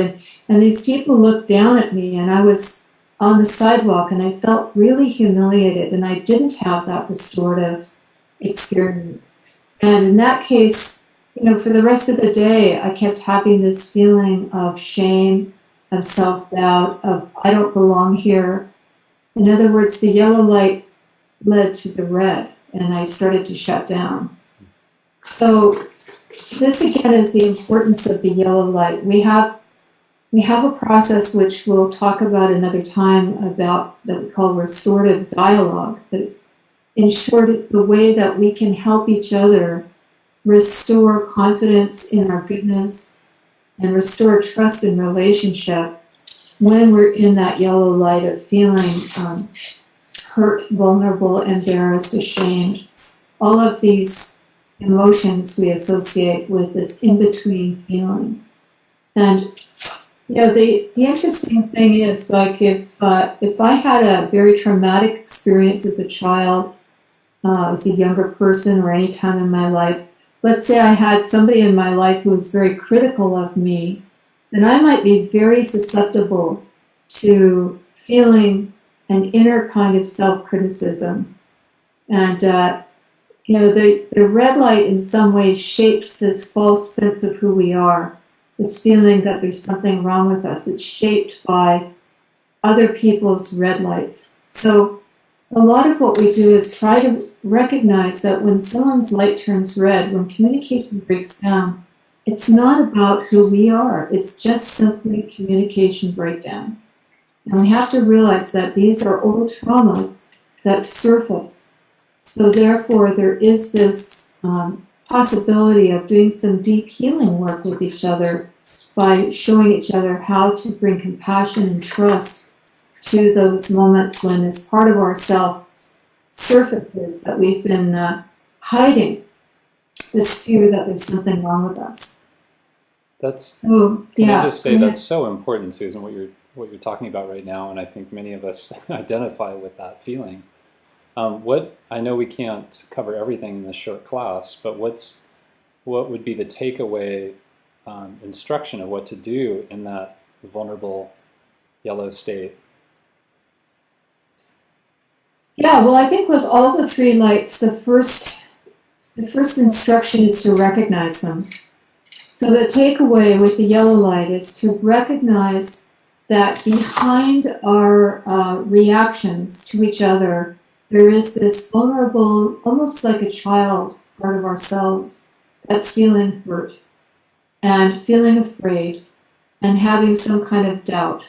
And these people looked down at me, and I was on the sidewalk, and I felt really humiliated, and I didn't have that restorative experience. And in that case, for the rest of the day, I kept having this feeling of shame, of self-doubt, of I don't belong here. In other words, the yellow light led to the red, and I started to shut down. So this again is the importance of the yellow light. We have a process which we'll talk about another time about that we call restorative dialogue. But in short, it's the way that we can help each other restore confidence in our goodness and restore trust in relationship when we're in that yellow light of feeling hurt, vulnerable, embarrassed, ashamed. All of these emotions we associate with this in-between feeling. And the interesting thing is, like, if I had a very traumatic experience as a child, as a younger person, or any time in my life, let's say I had somebody in my life who was very critical of me, then I might be very susceptible to feeling an inner kind of self-criticism. And, the red light in some ways shapes this false sense of who we are, this feeling that there's something wrong with us. It's shaped by other people's red lights. So a lot of what we do is try to recognize that when someone's light turns red, when communication breaks down, it's not about who we are. It's just simply communication breakdown. And we have to realize that these are old traumas that surface. So therefore, there is this possibility of doing some deep healing work with each other by showing each other how to bring compassion and trust to those moments when this part of ourself surfaces that we've been hiding, this fear that there's something wrong with us. Can I just say that's so important, Susan, what you're talking about right now, and I think many of us identify with that feeling. I know we can't cover everything in this short class, but what would be the takeaway instruction of what to do in that vulnerable yellow state? Yeah, well, I think with all the three lights, the first instruction is to recognize them. So the takeaway with the yellow light is to recognize that behind our reactions to each other, there is this vulnerable, almost like a child part of ourselves that's feeling hurt and feeling afraid and having some kind of doubt.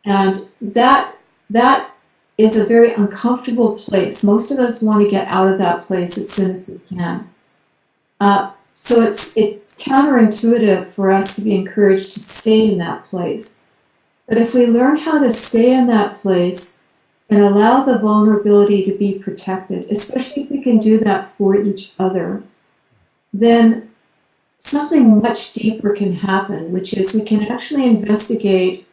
And that is a very uncomfortable place. Most of us want to get out of that place as soon as we can. So it's counterintuitive for us to be encouraged to stay in that place. But if we learn how to stay in that place and allow the vulnerability to be protected, especially if we can do that for each other, then something much deeper can happen, which is we can actually investigate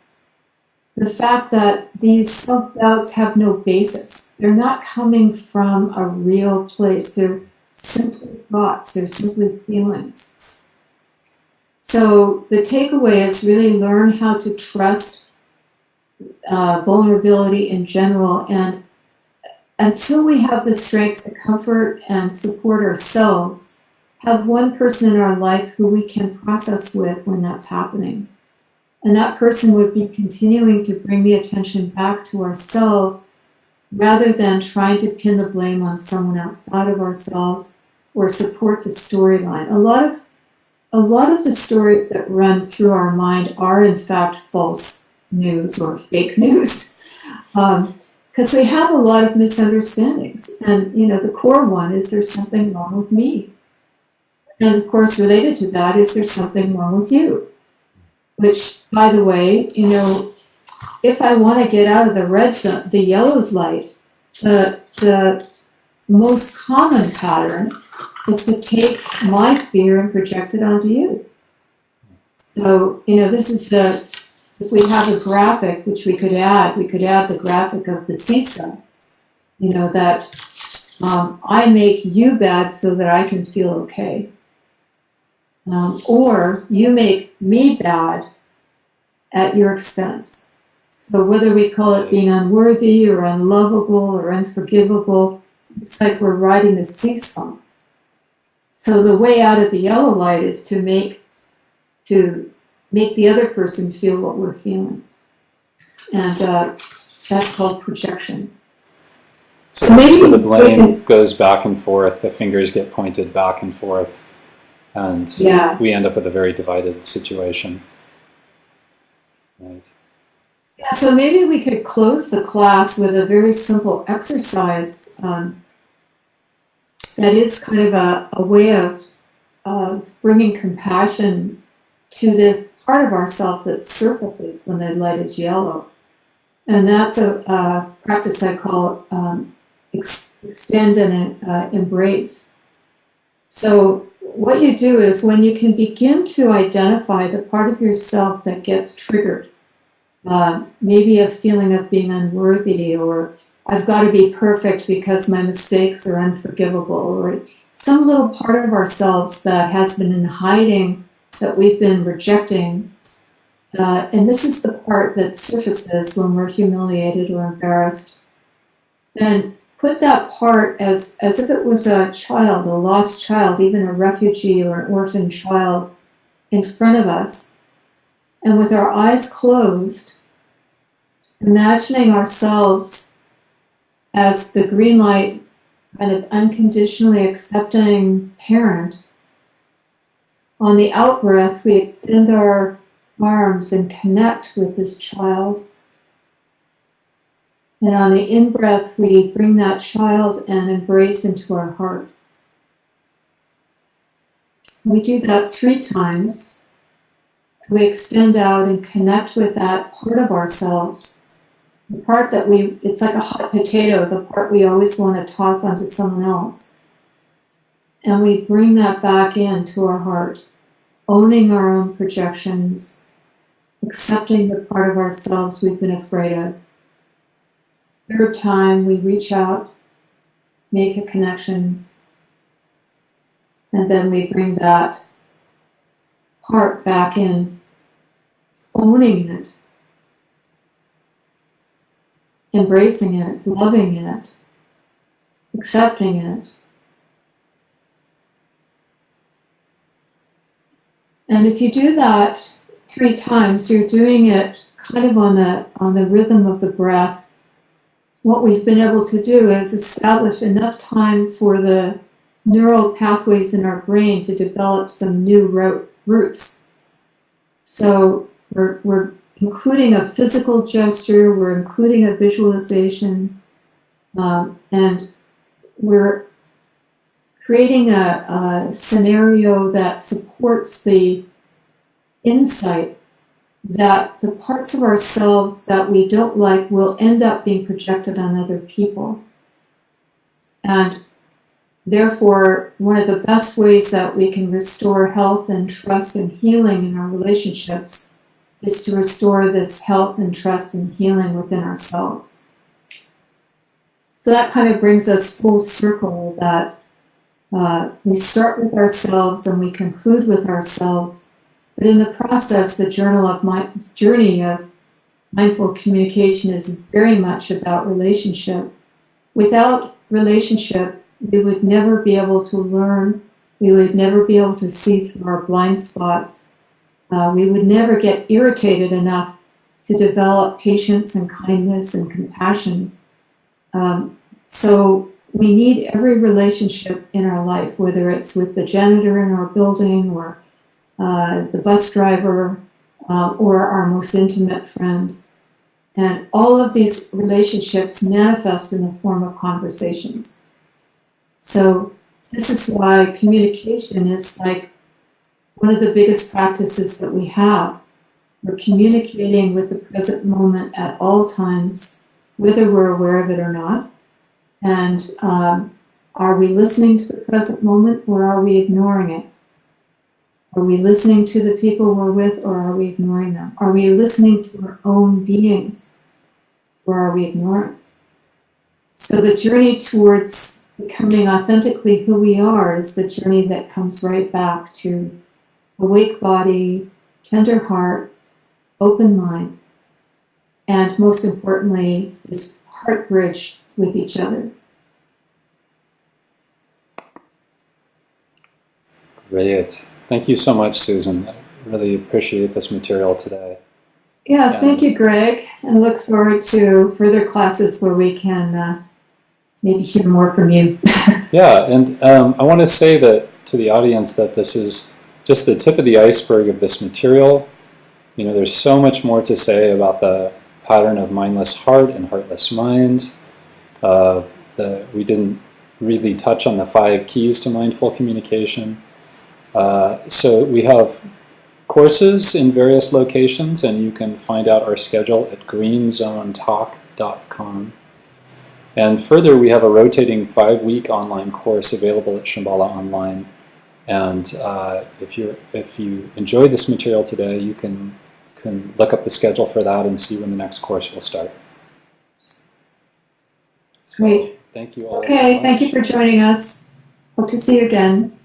the fact that these self-doubts have no basis. They're not coming from a real place. They're simply thoughts. They're simply feelings. So the takeaway is really learn how to trust vulnerability in general, and until we have the strength to comfort and support ourselves, have one person in our life who we can process with when that's happening. And that person would be continuing to bring the attention back to ourselves rather than trying to pin the blame on someone outside of ourselves or support the storyline. A lot of the stories that run through our mind are in fact false news or fake news, because we have a lot of misunderstandings. And the core one is there's something wrong with me. And of course, related to that is there's something wrong with you. Which, by the way, if I want to get out of the yellow light, the most common pattern is to take my fear and project it onto you. So, this is if we have a graphic, which we could add the graphic of the seesaw, that I make you bad so that I can feel okay. Or you make me bad at your expense. So whether we call it being unworthy or unlovable or unforgivable, it's like we're riding a seesaw. So the way out of the yellow light is to make the other person feel what we're feeling. And that's called projection. So the blame goes back and forth, the fingers get pointed back and forth, and we end up with a very divided situation. Right. Yeah, so maybe we could close the class with a very simple exercise that is kind of a way of bringing compassion to this part of ourselves that surfaces when the light is yellow. And that's a practice I call extend and embrace. So what you do is when you can begin to identify the part of yourself that gets triggered, maybe a feeling of being unworthy, or I've got to be perfect because my mistakes are unforgivable, or some little part of ourselves that has been in hiding that we've been rejecting. And this is the part that surfaces when we're humiliated or embarrassed. Then put that part as if it was a child, a lost child, even a refugee or an orphan child in front of us. And with our eyes closed, imagining ourselves as the green light, kind of unconditionally accepting parent. On the out-breath, we extend our arms and connect with this child. And on the in-breath, we bring that child and embrace into our heart. We do that 3 times. So we extend out and connect with that part of ourselves. The part that it's like a hot potato, the part we always want to toss onto someone else. And we bring that back into our heart, owning our own projections, accepting the part of ourselves we've been afraid of. 3rd time, we reach out, make a connection, and then we bring that part back in, owning it, embracing it, loving it, accepting it. And if you do that 3 times, you're doing it kind of on the rhythm of the breath. What we've been able to do is establish enough time for the neural pathways in our brain to develop some new roots. So we're including a physical gesture, we're including a visualization, and we're creating a scenario that supports the insight that the parts of ourselves that we don't like will end up being projected on other people. And therefore, one of the best ways that we can restore health and trust and healing in our relationships is to restore this health and trust and healing within ourselves. So that kind of brings us full circle that we start with ourselves and we conclude with ourselves. But in the process, the journey of mindful communication is very much about relationship. Without relationship, we would never be able to learn. We would never be able to see through our blind spots. We would never get irritated enough to develop patience and kindness and compassion. So we need every relationship in our life, whether it's with the janitor in our building or the bus driver, or our most intimate friend. And all of these relationships manifest in the form of conversations. So this is why communication is like one of the biggest practices that we have. We're communicating with the present moment at all times, whether we're aware of it or not. And are we listening to the present moment, or are we ignoring it? Are we listening to the people we're with, or are we ignoring them? Are we listening to our own beings, or are we ignoring? So the journey towards becoming authentically who we are is the journey that comes right back to awake body, tender heart, open mind, and most importantly, this heart bridge with each other. Great. Thank you so much, Susan. I really appreciate this material today. Yeah, thank you, Greg, and look forward to further classes where we can maybe hear more from you. Yeah, and I want to say that to the audience that this is just the tip of the iceberg of this material. You know, there's so much more to say about the pattern of mindless heart and heartless mind. We didn't really touch on the 5 keys to mindful communication. So we have courses in various locations, and you can find out our schedule at greenzonetalk.com. And further, we have a rotating 5-week online course available at Shambhala Online. And if you enjoyed this material today, you can look up the schedule for that and see when the next course will start. So, Great. thank you all. Okay, thank you for joining us. Hope to see you again.